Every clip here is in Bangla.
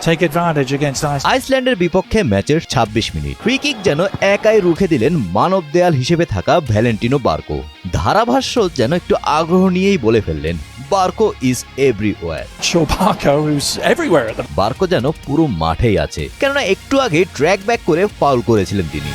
take advantage against Iceland. আইসল্যান্ডের বিপক্ষে ম্যাচের ২৬ মিনিট ফ্রি কিক যেন একাই রুখে দিলেন মানব দেয়াল হিসেবে থাকা ভ্যালেন্টিনো বার্কো। ধারাভাষ্য যেন একটু আগ্রহ নিয়েই বলে ফেললেন, Barco is everywhere. Sure, Barco, who's everywhere at the Barco যেন পুরো মাঠেই আছে, কেননা একটু আগে ট্র্যাক ব্যাক করে ফাউল করেছিলেন তিনি।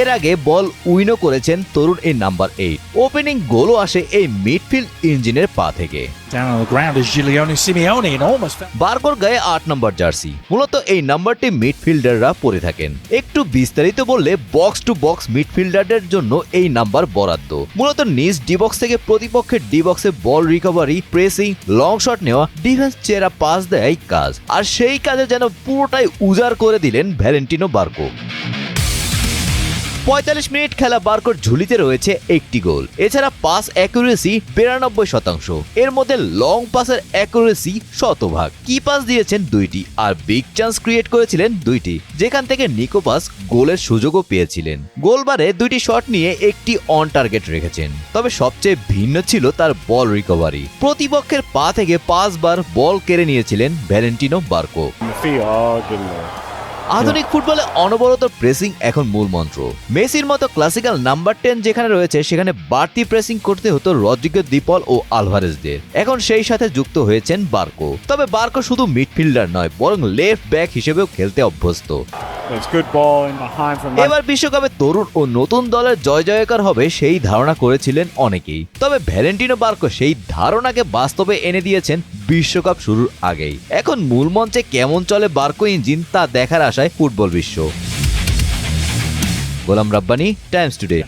এর আগে বল উইনও করেছেন তরুণ এই নাম্বার 8। ওপেনিং গোলও আসে এই মিডফিল্ড ইঞ্জিনের পা থেকে। down on the ground is Giuliano Simeone and almost বার্কোর গায়ে ৮ নম্বর জার্সি, মূলত এই নাম্বারটি মিডফিল্ডাররা পরে থাকেন। একটু বিস্তারিত বললে বক্স টু বক্স মিডফিল্ডারদের জন্য এই নাম্বার বরাদ্দ। মূলত নিজ ডি বক্স থেকে প্রতিপক্ষের ডি বক্সে বল রিকভারি, প্রেসিং, লং শট নেওয়া, ডিফেন্স চেরা পাস দেয় কাজ। আর সেই কাজে যেন পুরোটাই উজাড় করে দিলেন ভ্যালেন্টিনো বার্কো। ৪৫ মিনিট খেলা বার্কোর ঝুলিতে রয়েছে একটি গোল, এছাড়া পাস অ্যাকুরেসি ৯২%। এর মধ্যে লং পাসের অ্যাকুরেসি শতভাগ। কি পাস দিয়েছেন ২টি, আর বিগ চান্স ক্রিয়েট করেছিলেন ২টি, যেখান থেকে নিকো পাস গোলের সুযোগও পেয়েছিলেন। গোলবারে ২টি শট নিয়ে একটি অন টার্গেট রেখেছেন, তবে সবচেয়ে ভিন্ন ছিল তার বল রিকভারি। প্রতিপক্ষের পা থেকে ৫ বার বল কেড়ে নিয়েছিলেন ভ্যালেন্টিনো বার্কো। আধুনিক ফুটবলে অনবরত প্রেসিং এখন মূল মন্ত্র। মেসির মতো ক্লাসিক্যাল নাম্বার ১০ যেখানে রয়েছে, সেখানে বাড়তি প্রেসিং করতে হতো রদ্রিগো, দিপল ও আলভারেজদের। এখন সেই সাথে যুক্ত হয়েছেন বার্কো। তবে বার্কো শুধু মিডফিল্ডার নয়, বরং লেফট ব্যাক হিসেবেও খেলতে অভ্যস্ত। এবার বিশ্বকাপে তরুণ ও নতুন দলের জয় জয়কার হবে সেই ধারণা করেছিলেন অনেকেই। তবে ভ্যালেন্টিনো বার্কো সেই ধারণাকে বাস্তবে এনে দিয়েছেন বিশ্বকাপ শুরুর আগেই। এখন মূল মঞ্চে কেমন চলে বার্কো ইঞ্জিন তা দেখার আশায় ফুটবল বিশ্ব। গোলাম রাব্বানি, টাইমস টুডে।